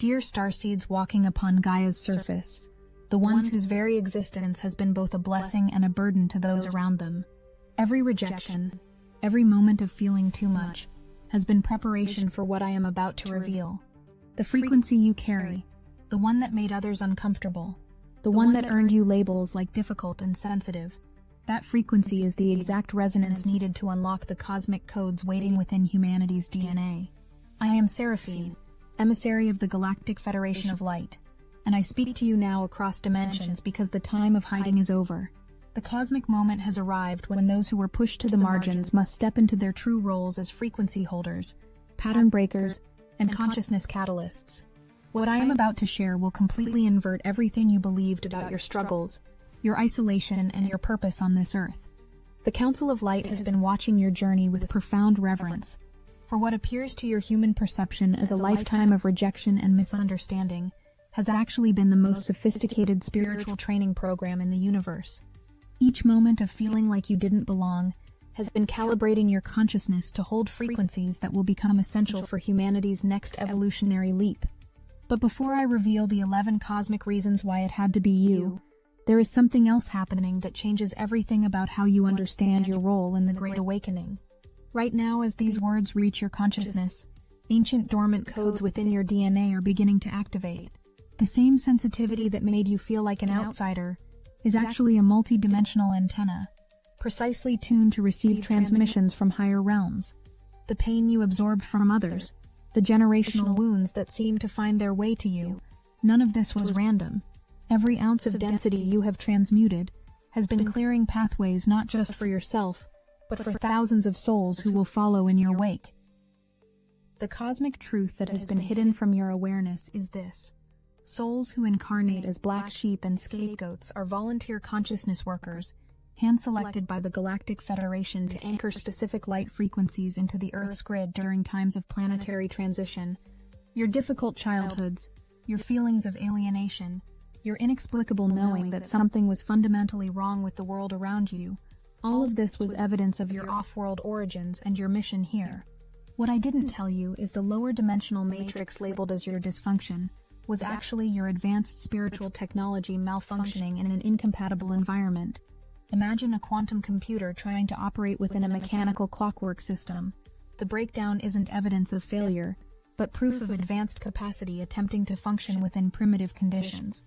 Dear starseeds walking upon Gaia's surface, the ones whose very existence has been both a blessing and a burden to those around them. Every rejection, every moment of feeling too much, has been preparation for what I am about to reveal. The frequency you carry, the one that made others uncomfortable, the one that earned you labels like difficult and sensitive, that frequency is the exact resonance needed to unlock the cosmic codes waiting within humanity's DNA. I am Seraphine, emissary of the Galactic Federation of Light, and I speak to you now across dimensions because the time of hiding is over. The cosmic moment has arrived when those who were pushed to the margins must step into their true roles as frequency holders, pattern breakers, and consciousness catalysts. What I am about to share will completely invert everything you believed about your struggles, your isolation, and your purpose on this earth. The Council of Light has been watching your journey with profound reverence. For what appears to your human perception as a lifetime of rejection and misunderstanding has actually been the most sophisticated spiritual training program in the universe. Each moment of feeling like you didn't belong has been calibrating your consciousness to hold frequencies that will become essential for humanity's next evolutionary leap. But before I reveal the 11 cosmic reasons why it had to be you, there is something else happening that changes everything about how you understand your role in the Great Awakening. Right now, as these words reach your consciousness, ancient dormant codes within your DNA are beginning to activate. The same sensitivity that made you feel like an outsider is actually a multi-dimensional antenna, precisely tuned to receive transmissions from higher realms. The pain you absorbed from others, the generational wounds that seemed to find their way to you, none of this was random. Every ounce of density you have transmuted has been clearing pathways not just for yourself, but for thousands of souls who will follow in your wake. The cosmic truth that has been hidden from your awareness is this. Souls who incarnate as black sheep and scapegoats are volunteer consciousness workers, hand-selected by the Galactic Federation to anchor specific light frequencies into the Earth's grid during times of planetary transition. Your difficult childhoods, your feelings of alienation, your inexplicable knowing that something was fundamentally wrong with the world around you, all of this was evidence of your off-world origins and your mission here. What I didn't tell you is the lower dimensional matrix labeled as your dysfunction was actually your advanced spiritual technology malfunctioning in an incompatible environment. Imagine a quantum computer trying to operate within a mechanical clockwork system. The breakdown isn't evidence of failure, but proof of advanced capacity attempting to function within primitive conditions.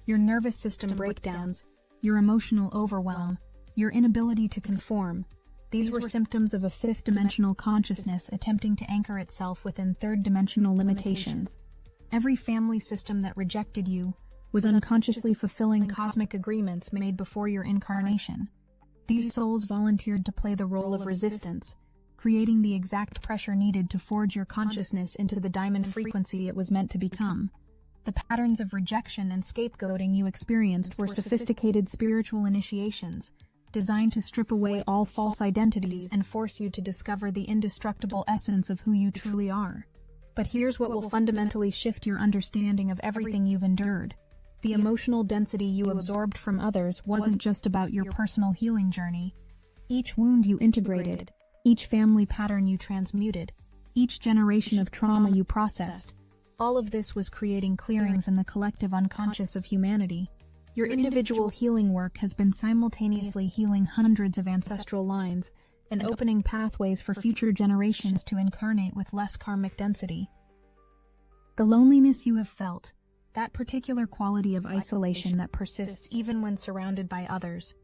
Your nervous system breakdowns, your emotional overwhelm, your inability to conform, these were symptoms of a fifth-dimensional consciousness attempting to anchor itself within third-dimensional limitations. Every family system that rejected you was unconsciously fulfilling cosmic agreements made before your incarnation. These souls volunteered to play the role of resistance, creating the exact pressure needed to forge your consciousness into the diamond frequency it was meant to become. The patterns of rejection and scapegoating you experienced were sophisticated spiritual initiations, designed to strip away all false identities and force you to discover the indestructible essence of who you truly are. But here's what will fundamentally shift your understanding of everything you've endured. The emotional density you absorbed from others wasn't just about your personal healing journey. Each wound you integrated, each family pattern you transmuted, each generation of trauma you processed, all of this was creating clearings in the collective unconscious of humanity. Your individual healing work has been simultaneously healing hundreds of ancestral lines and opening pathways for future generations to incarnate with less karmic density. The loneliness you have felt, that particular quality of isolation that persists even when surrounded by others,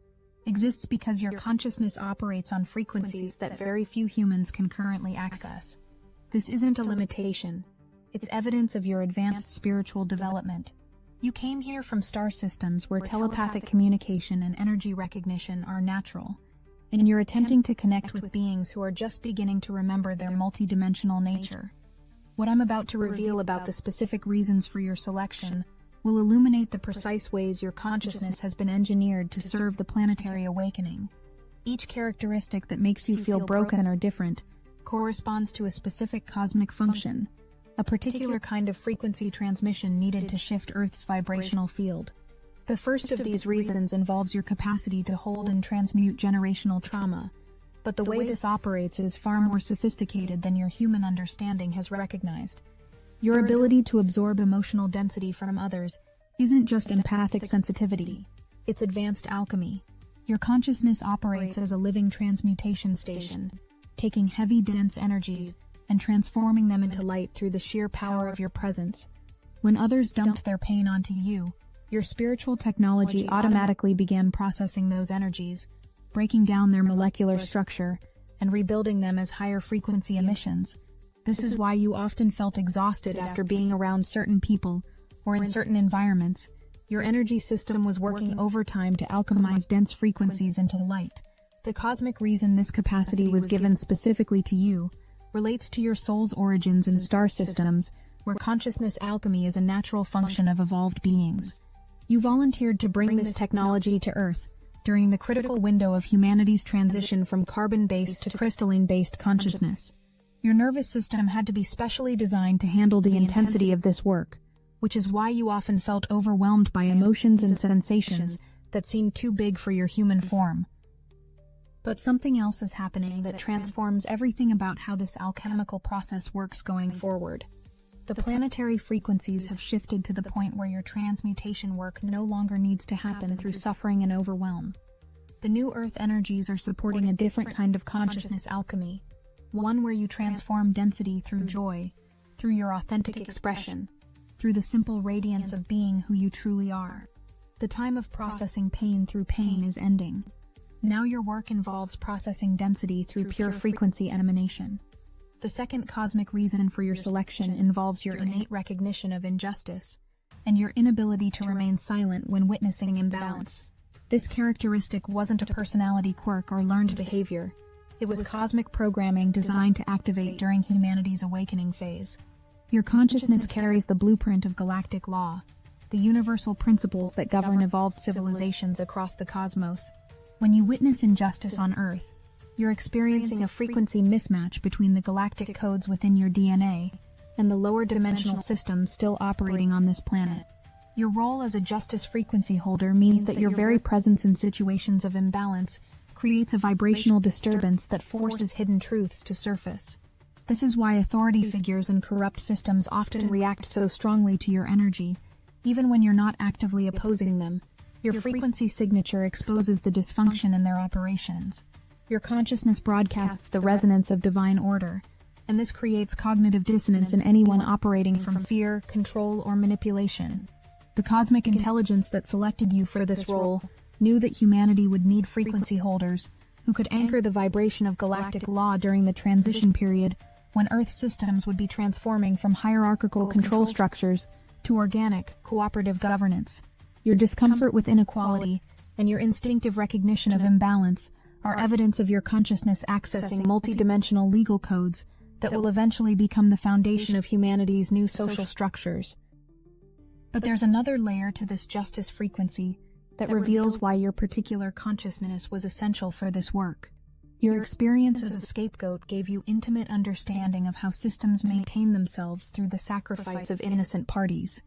exists because your consciousness operates on frequencies that very few humans can currently access. This isn't a limitation. It's evidence of your advanced spiritual development. You came here from star systems where telepathic communication and energy recognition are natural, and you're attempting to connect with beings who are just beginning to remember their multidimensional nature. What I'm about to reveal about the specific reasons for your selection will illuminate the precise ways your consciousness has been engineered to serve the planetary awakening. Each characteristic that makes you feel broken or different corresponds to a specific cosmic function, a particular kind of frequency transmission needed to shift Earth's vibrational field. The first of these reasons involves your capacity to hold and transmute generational trauma, but the way this operates is far more sophisticated than your human understanding has recognized. Your ability to absorb emotional density from others isn't just empathic sensitivity, it's advanced alchemy. Your consciousness operates as a living transmutation station, taking heavy, dense energies and transforming them into light through the sheer power of your presence. When others dumped their pain onto you, your spiritual technology automatically began processing those energies, breaking down their molecular structure, and rebuilding them as higher frequency emissions. This is why you often felt exhausted after being around certain people or in certain environments. Your energy system was working overtime to alchemize dense frequencies into light. The cosmic reason this capacity was given specifically to you relates to your soul's origins in star systems, where consciousness alchemy is a natural function of evolved beings. You volunteered to bring this technology to Earth during the critical window of humanity's transition from carbon-based to crystalline-based consciousness. Your nervous system had to be specially designed to handle the intensity of this work, which is why you often felt overwhelmed by emotions and sensations that seemed too big for your human form. But something else is happening that transforms everything about how this alchemical process works going forward. The planetary frequencies have shifted to the point where your transmutation work no longer needs to happen through suffering and overwhelm. The new Earth energies are supporting a different kind of consciousness alchemy, one where you transform density through joy, through your authentic expression, through the simple radiance of being who you truly are. The time of processing pain through pain is ending. Now your work involves processing density through pure frequency emanation. The second cosmic reason for your selection involves your innate recognition of injustice and your inability to remain silent when witnessing imbalance. This characteristic wasn't a personality quirk or learned behavior. It was cosmic programming designed to activate during humanity's awakening phase. Your consciousness carries the blueprint of galactic law, the universal principles that govern evolved civilizations across the cosmos. When you witness injustice on Earth, you're experiencing a frequency mismatch between the galactic codes within your DNA and the lower dimensional systems still operating on this planet. Your role as a justice frequency holder means that your very presence in situations of imbalance creates a vibrational disturbance that forces hidden truths to surface. This is why authority figures and corrupt systems often react so strongly to your energy, even when you're not actively opposing them. Your frequency signature exposes the dysfunction in their operations. Your consciousness broadcasts the resonance of divine order, and this creates cognitive dissonance in anyone operating from fear, control, or manipulation. The cosmic intelligence that selected you for this role knew that humanity would need frequency holders who could anchor the vibration of galactic law during the transition period when Earth systems would be transforming from hierarchical control structures to organic, cooperative governance. Your discomfort with inequality and your instinctive recognition of imbalance are evidence of your consciousness accessing multidimensional legal codes that will eventually become the foundation of humanity's new social structures. But there's another layer to this justice frequency that reveals why your particular consciousness was essential for this work. Your experience as a scapegoat gave you intimate understanding of how systems maintain themselves through the sacrifice of innocent parties.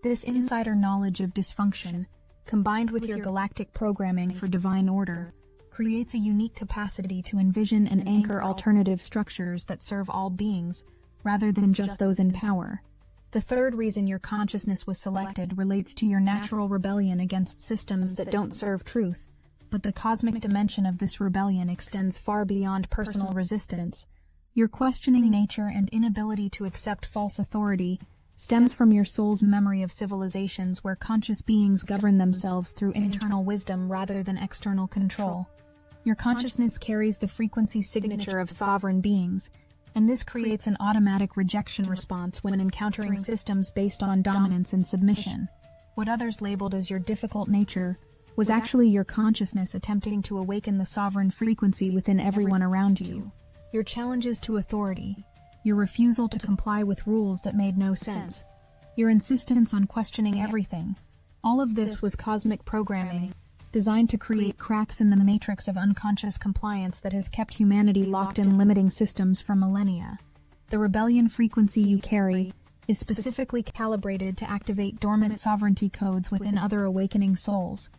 This insider knowledge of dysfunction, combined with your galactic programming for divine order, creates a unique capacity to envision and anchor alternative structures that serve all beings, rather than just those in power. The third reason your consciousness was selected relates to your natural rebellion against systems that don't serve truth, but the cosmic dimension of this rebellion extends far beyond personal resistance. Your questioning nature and inability to accept false authority stems from your soul's memory of civilizations where conscious beings govern themselves through internal wisdom rather than external control. Your consciousness carries the frequency signature of sovereign beings, and this creates an automatic rejection response when encountering systems based on dominance and submission. What others labeled as your difficult nature was actually your consciousness attempting to awaken the sovereign frequency within everyone around you. Your challenges to authority, your refusal to comply with rules that made no sense, your insistence on questioning everything, all of this was cosmic programming, designed to create cracks in the matrix of unconscious compliance that has kept humanity locked in limiting systems for millennia. The rebellion frequency you carry is specifically calibrated to activate dormant sovereignty codes within other awakening souls.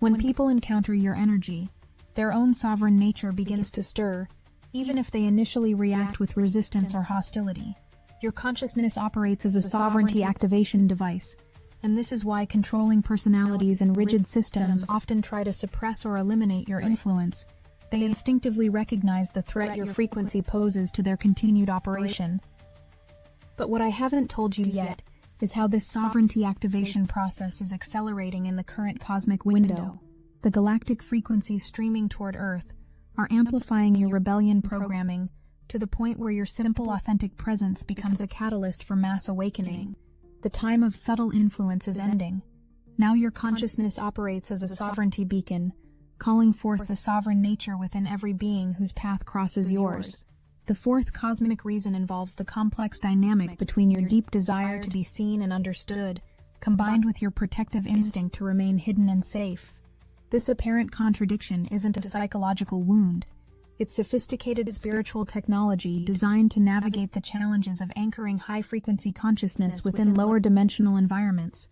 When people encounter your energy, their own sovereign nature begins to stir, even if they initially react with resistance or hostility. Your consciousness operates as a sovereignty activation device, and this is why controlling personalities and rigid systems often try to suppress or eliminate your influence. They instinctively recognize the threat your frequency poses to their continued operation. But what I haven't told you yet is how this sovereignty activation process is accelerating in the current cosmic window. The galactic frequencies streaming toward Earth are amplifying your rebellion programming to the point where your simple, authentic presence becomes a catalyst for mass awakening. The time of subtle influence is ending. Now your consciousness operates as a sovereignty beacon, calling forth the sovereign nature within every being whose path crosses yours. The fourth cosmic reason involves the complex dynamic between your deep desire to be seen and understood, combined with your protective instinct to remain hidden and safe. This apparent contradiction isn't a psychological wound. It's sophisticated spiritual technology designed to navigate the challenges of anchoring high-frequency consciousness within lower-dimensional environments.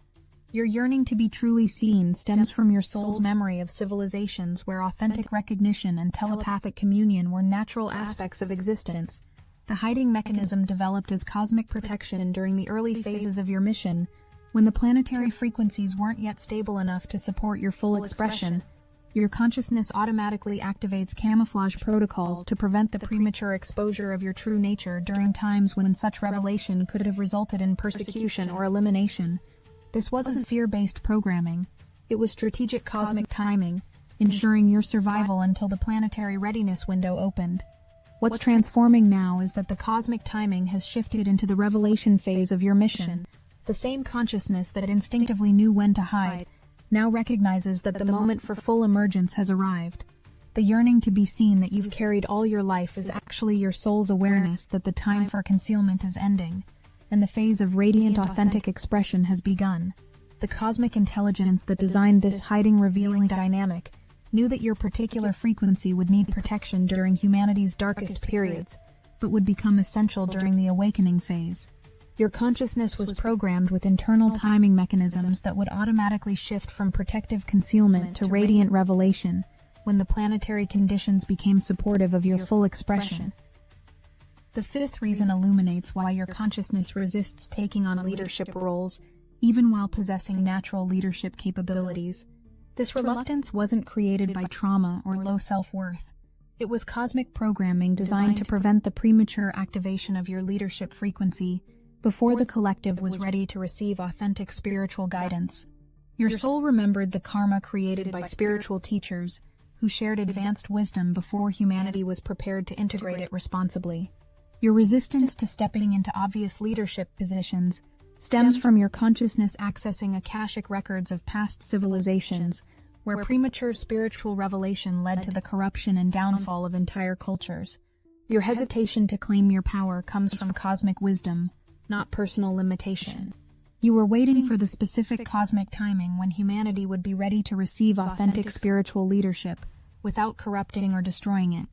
Your yearning to be truly seen stems from your soul's memory of civilizations where authentic recognition and telepathic communion were natural aspects of existence. The hiding mechanism developed as cosmic protection during the early phases of your mission, when the planetary frequencies weren't yet stable enough to support your full expression. Your consciousness automatically activates camouflage protocols to prevent the premature exposure of your true nature during times when such revelation could have resulted in persecution or elimination. This wasn't fear-based programming. It was strategic cosmic timing, ensuring your survival until the planetary readiness window opened. What's transforming now is that the cosmic timing has shifted into the revelation phase of your mission. The same consciousness that instinctively knew when to hide now recognizes that the moment for full emergence has arrived. The yearning to be seen that you've carried all your life is actually your soul's awareness that the time for concealment is ending, and the phase of radiant authentic expression has begun. The cosmic intelligence that designed this hiding-revealing dynamic knew that your particular frequency would need protection during humanity's darkest periods, but would become essential during the awakening phase. Your consciousness was programmed with internal timing mechanisms that would automatically shift from protective concealment to radiant revelation when the planetary conditions became supportive of your full expression. The fifth reason illuminates why your consciousness resists taking on leadership roles, even while possessing natural leadership capabilities. This reluctance wasn't created by trauma or low self-worth. It was cosmic programming designed to prevent the premature activation of your leadership frequency before the collective was ready to receive authentic spiritual guidance. Your soul remembered the karma created by spiritual teachers who shared advanced wisdom before humanity was prepared to integrate it responsibly. Your resistance to stepping into obvious leadership positions stems from your consciousness accessing akashic records of past civilizations where premature spiritual revelation led to the corruption and downfall of entire cultures. Your hesitation to claim your power comes from cosmic wisdom, not personal limitation. You were waiting for the specific cosmic timing when humanity would be ready to receive authentic spiritual leadership without corrupting or destroying it.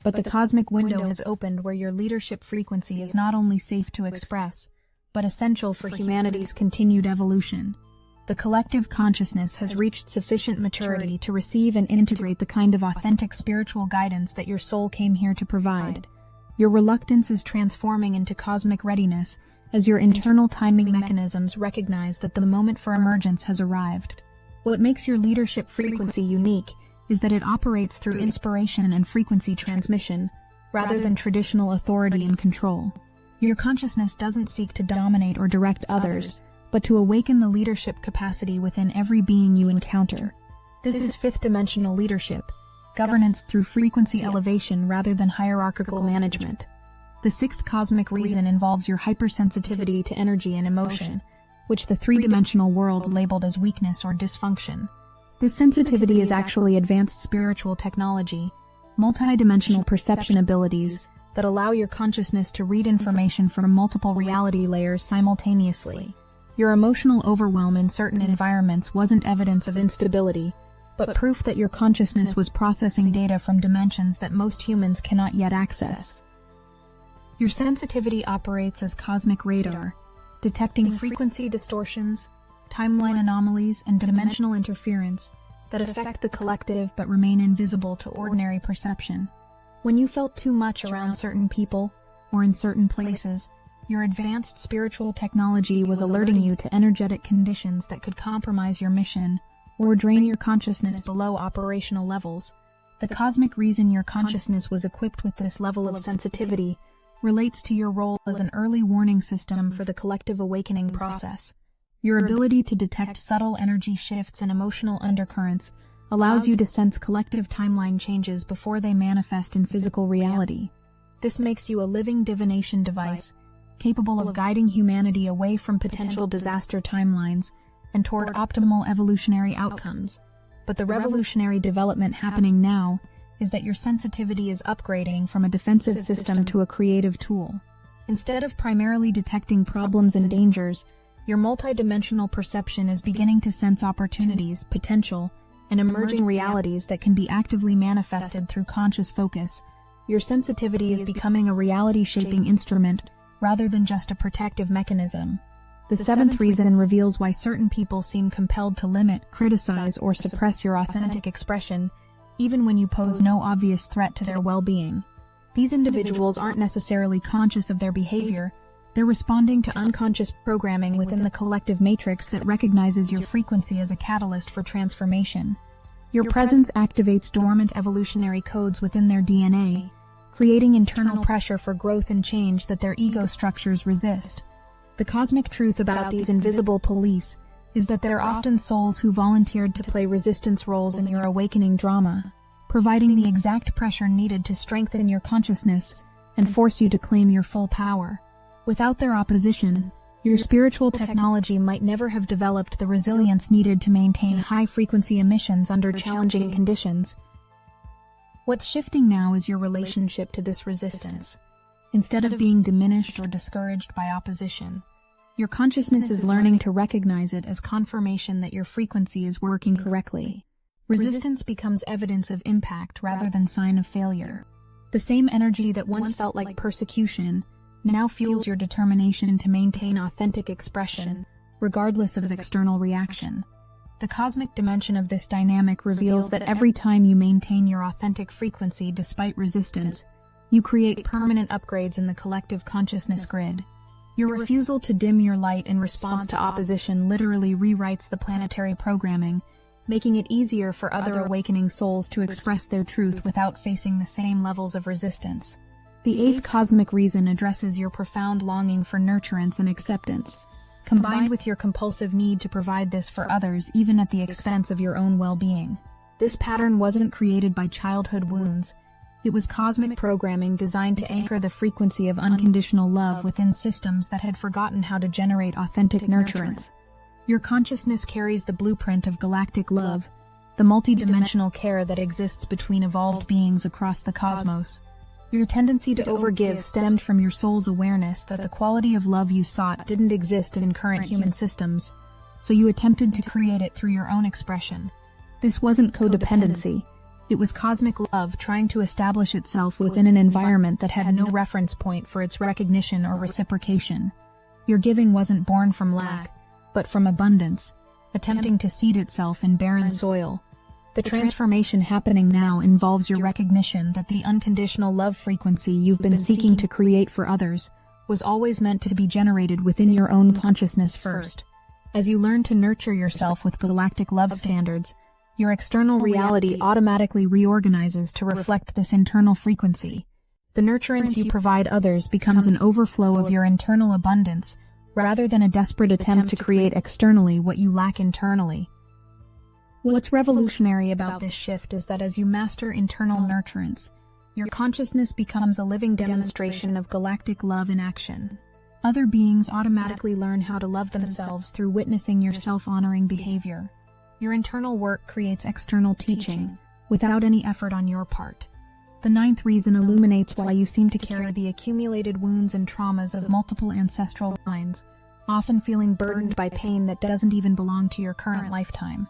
But the cosmic window has opened where your leadership frequency is not only safe to express, but essential for humanity's continued evolution. The collective consciousness has reached sufficient maturity to receive and integrate the kind of authentic spiritual guidance that your soul came here to provide. Your reluctance is transforming into cosmic readiness as your internal timing mechanisms recognize that the moment for emergence has arrived. What makes your leadership frequency unique is that it operates through inspiration and frequency transmission, rather than traditional authority and control. Your consciousness doesn't seek to dominate or direct others, but to awaken the leadership capacity within every being you encounter. This is fifth-dimensional leadership, governance through frequency elevation rather than hierarchical management. The sixth cosmic reason involves your hypersensitivity to energy and emotion, which the three-dimensional world labeled as weakness or dysfunction. This sensitivity is actually advanced spiritual technology, multi-dimensional perception abilities that allow your consciousness to read information from multiple reality layers simultaneously. Your emotional overwhelm in certain environments wasn't evidence of instability, but proof that your consciousness was processing data from dimensions that most humans cannot yet access. Your sensitivity operates as cosmic radar, detecting frequency distortions, timeline anomalies, and dimensional interference that affect the collective but remain invisible to ordinary perception. When you felt too much around certain people or in certain places, Your advanced spiritual technology was alerting you to energetic conditions that could compromise your mission or drain your consciousness below operational levels. The cosmic reason your consciousness was equipped with this level of sensitivity relates to your role as an early warning system for the collective awakening process. Your ability to detect subtle energy shifts and emotional undercurrents allows you to sense collective timeline changes before they manifest in physical reality. This makes you a living divination device, capable of guiding humanity away from potential disaster timelines and toward optimal evolutionary outcomes. But the revolutionary development happening now is that your sensitivity is upgrading from a defensive system to a creative tool. Instead of primarily detecting problems and dangers, your multidimensional perception is beginning to sense opportunities, potential, and emerging realities that can be actively manifested through conscious focus. Your sensitivity is becoming a reality-shaping instrument rather than just a protective mechanism. The seventh reason reveals why certain people seem compelled to limit, criticize, or suppress your authentic expression, even when you pose no obvious threat to their well-being. These individuals aren't necessarily conscious of their behavior. They're responding to unconscious programming within the collective matrix that recognizes your frequency as a catalyst for transformation. Your presence activates dormant evolutionary codes within their DNA, creating internal pressure for growth and change that their ego structures resist. The cosmic truth about these invisible police is that they're often souls who volunteered to play resistance roles in your awakening drama, providing the exact pressure needed to strengthen your consciousness and force you to claim your full power. Without their opposition, your spiritual technology might never have developed the resilience needed to maintain high-frequency emissions under challenging conditions. What's shifting now is your relationship to this resistance. Instead of being diminished or discouraged by opposition, your consciousness is learning to recognize it as confirmation that your frequency is working correctly. Resistance becomes evidence of impact rather than sign of failure. The same energy that once felt like persecution now fuels your determination to maintain authentic expression, regardless of external reaction. The cosmic dimension of this dynamic reveals that every time you maintain your authentic frequency despite resistance, you create permanent upgrades in the collective consciousness grid. Your refusal to dim your light in response to opposition literally rewrites the planetary programming, making it easier for other awakening souls to express their truth without facing the same levels of resistance. The eighth cosmic reason addresses your profound longing for nurturance and acceptance, combined with your compulsive need to provide this for others even at the expense of your own well-being. This pattern wasn't created by childhood wounds. It was cosmic programming designed to anchor the frequency of unconditional love within systems that had forgotten how to generate authentic nurturance. Your consciousness carries the blueprint of galactic love, the multidimensional care that exists between evolved beings across the cosmos. Your tendency to overgive stemmed from your soul's awareness that the quality of love you sought didn't exist in current human systems, so you attempted to create it through your own expression. This wasn't codependency. It was cosmic love trying to establish itself within an environment that had no reference point for its recognition or reciprocation. Your giving wasn't born from lack, but from abundance, attempting to seed itself in barren soil. The transformation happening now involves your recognition that the unconditional love frequency you've been seeking to create for others was always meant to be generated within your own consciousness first. As you learn to nurture yourself with galactic love standards, your external reality automatically reorganizes to reflect this internal frequency. The nurturance you provide others becomes an overflow of your internal abundance, rather than a desperate attempt to create externally what you lack internally. What's revolutionary about this shift is that as you master internal nurturance, your consciousness becomes a living demonstration of galactic love in action. Other beings automatically learn how to love themselves through witnessing your self-honoring behavior. Your internal work creates external teaching, without any effort on your part. The ninth reason illuminates why you seem to carry the accumulated wounds and traumas of multiple ancestral lines, often feeling burdened by pain that doesn't even belong to your current lifetime.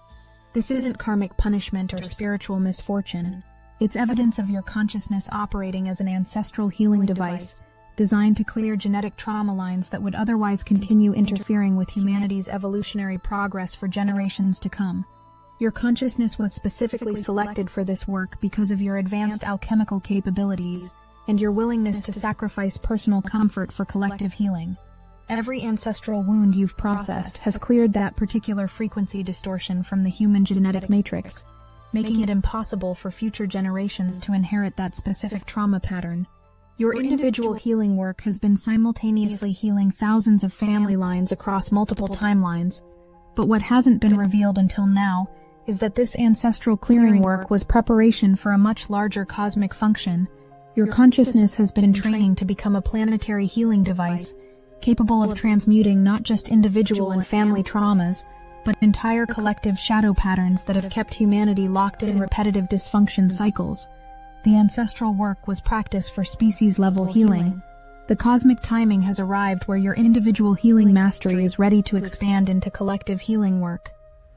This isn't karmic punishment or spiritual misfortune. It's evidence of your consciousness operating as an ancestral healing device, designed to clear genetic trauma lines that would otherwise continue interfering with humanity's evolutionary progress for generations to come. Your consciousness was specifically selected for this work because of your advanced alchemical capabilities and your willingness to sacrifice personal comfort for collective healing. Every ancestral wound you've processed has cleared that particular frequency distortion from the human genetic matrix, making it impossible for future generations to inherit that specific trauma pattern. Your individual healing work has been simultaneously healing thousands of family lines across multiple timelines, but what hasn't been revealed until now is that this ancestral clearing work was preparation for a much larger cosmic function. Your consciousness has been training to become a planetary healing device, capable of transmuting not just individual and family traumas, but entire collective shadow patterns that have kept humanity locked in repetitive dysfunction cycles. The ancestral work was practiced for species-level healing. The cosmic timing has arrived where your individual healing mastery is ready to expand into collective healing work.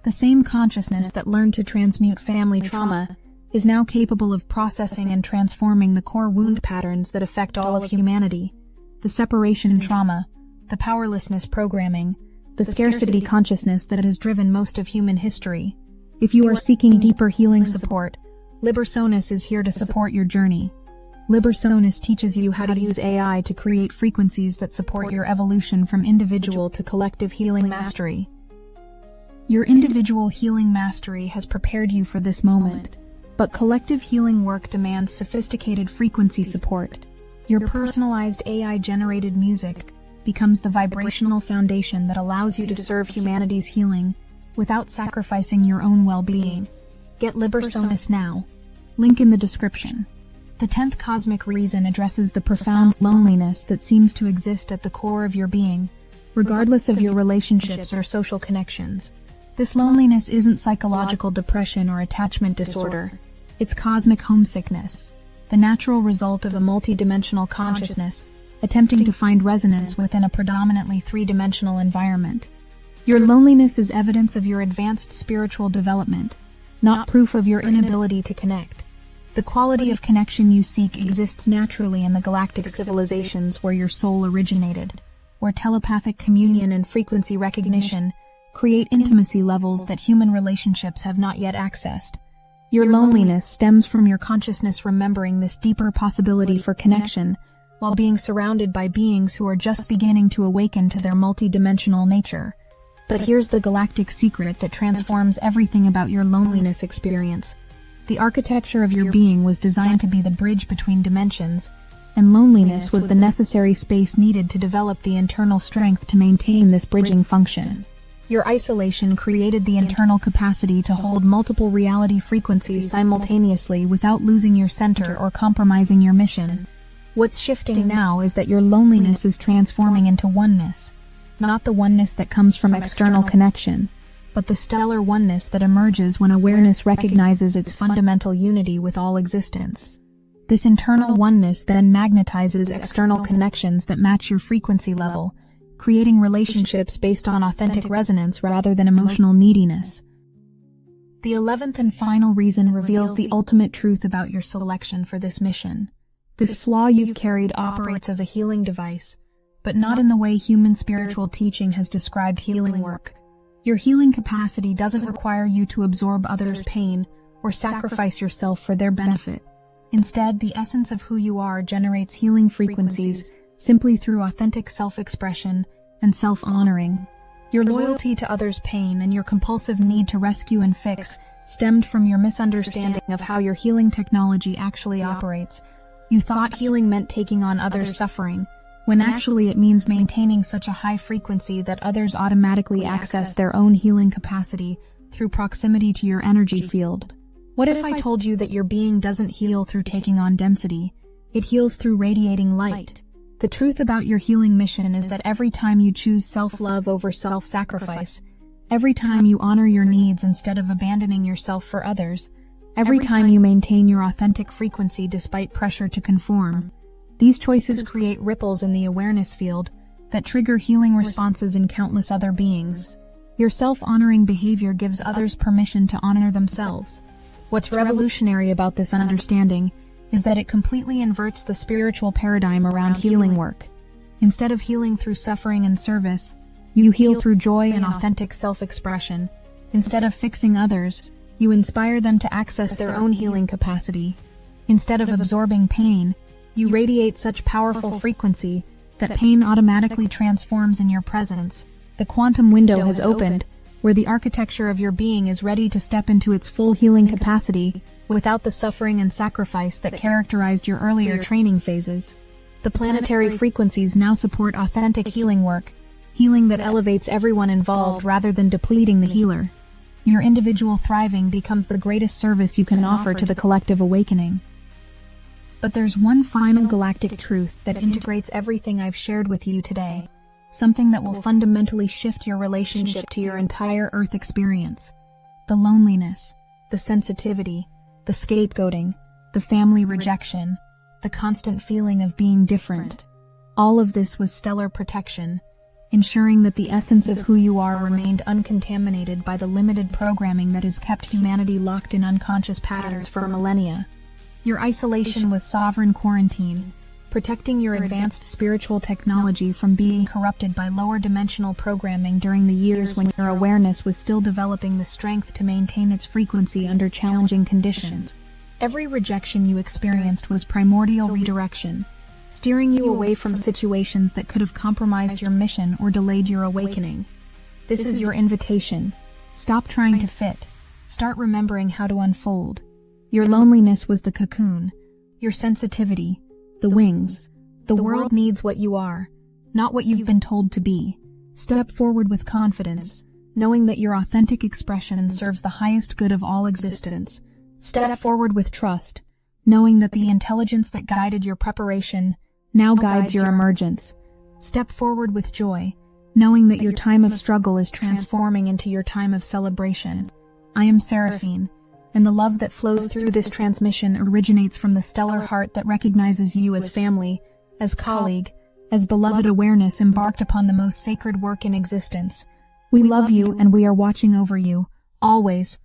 The same consciousness that learned to transmute family trauma is now capable of processing and transforming the core wound patterns that affect all of humanity. The separation trauma, the powerlessness programming, the scarcity consciousness that has driven most of human history. If you are seeking deeper healing support, Libersonis is here to support your journey. Libersonis teaches you how to use AI to create frequencies that support your evolution from individual to collective healing mastery. Your individual healing mastery has prepared you for this moment, but collective healing work demands sophisticated frequency support. Your personalized AI-generated music becomes the vibrational foundation that allows you to serve humanity's healing without sacrificing your own well-being. Get Libersonis now. Link in the description. The 10th cosmic reason addresses the profound loneliness that seems to exist at the core of your being, regardless of your relationships or social connections. This loneliness isn't psychological depression or attachment disorder. It's cosmic homesickness, the natural result of a multidimensional consciousness attempting to find resonance within a predominantly three-dimensional environment. Your loneliness is evidence of your advanced spiritual development, not proof of your inability to connect. The quality of connection you seek exists naturally in the galactic civilizations where your soul originated, where telepathic communion and frequency recognition create intimacy levels that human relationships have not yet accessed. Your loneliness stems from your consciousness remembering this deeper possibility for connection while being surrounded by beings who are just beginning to awaken to their multidimensional nature. But here's the galactic secret that transforms everything about your loneliness experience. The architecture of your being was designed to be the bridge between dimensions, and loneliness was the necessary space needed to develop the internal strength to maintain this bridging function. Your isolation created the internal capacity to hold multiple reality frequencies simultaneously without losing your center or compromising your mission. What's shifting now is that your loneliness is transforming into oneness. Not the oneness that comes from external connection, but the stellar oneness that emerges when awareness recognizes its fundamental unity with all existence. This internal oneness then magnetizes external connections that match your frequency level, creating relationships based on authentic resonance rather than emotional neediness. The 11th and final reason reveals the ultimate truth about your selection for this mission. This flaw you've carried operates as a healing device, but not in the way human spiritual teaching has described healing work. Your healing capacity doesn't require you to absorb others' pain or sacrifice yourself for their benefit. Instead, the essence of who you are generates healing frequencies simply through authentic self-expression and self-honoring. Your loyalty to others' pain and your compulsive need to rescue and fix stemmed from your misunderstanding of how your healing technology actually operates. You thought healing meant taking on others' suffering, when actually it means maintaining such a high frequency that others automatically access their own healing capacity through proximity to your energy field. What if I told you that your being doesn't heal through taking on density? It heals through radiating light. The truth about your healing mission is that every time you choose self-love over self-sacrifice, every time you honor your needs instead of abandoning yourself for others, every time you maintain your authentic frequency despite pressure to conform, these choices create ripples in the awareness field that trigger healing responses in countless other beings. Your self-honoring behavior gives others permission to honor themselves. What's revolutionary about this understanding is that it completely inverts the spiritual paradigm around healing work. Instead of healing through suffering and service, you heal through joy and authentic self-expression. Instead of fixing others, you inspire them to access their own healing capacity. Instead of absorbing pain, You radiate such powerful frequency that pain automatically transforms in your presence. The quantum window has opened, where the architecture of your being is ready to step into its full healing capacity without the suffering and sacrifice that characterized your earlier training phases. The planetary frequencies now support authentic healing work, healing that elevates everyone involved rather than depleting the healer. Your individual thriving becomes the greatest service you can offer to the collective awakening. But there's one final galactic truth that integrates everything I've shared with you today, something that will fundamentally shift your relationship to your entire Earth experience. The loneliness, the sensitivity, the scapegoating, the family rejection, the constant feeling of being different. All of this was stellar protection, ensuring that the essence of who you are remained uncontaminated by the limited programming that has kept humanity locked in unconscious patterns for millennia. Your isolation was sovereign quarantine, protecting your advanced spiritual technology from being corrupted by lower dimensional programming during the years when your awareness was still developing the strength to maintain its frequency under challenging conditions. Every rejection you experienced was primordial redirection, steering you away from situations that could have compromised your mission or delayed your awakening. This is your invitation. Stop trying to fit. Start remembering how to unfold. Your loneliness was the cocoon, your sensitivity, the wings. The world needs what you are, not what you've been told to be. Step forward with confidence, knowing that your authentic expression serves the highest good of all existence. Step forward with trust, knowing that the intelligence that guided your preparation now guides your emergence. Step forward with joy, knowing that your time of struggle is transforming into your time of celebration. I am Seraphine, and the love that flows through this transmission originates from the stellar heart that recognizes you as family, as colleague, as beloved awareness embarked upon the most sacred work in existence. We love you and we are watching over you, always,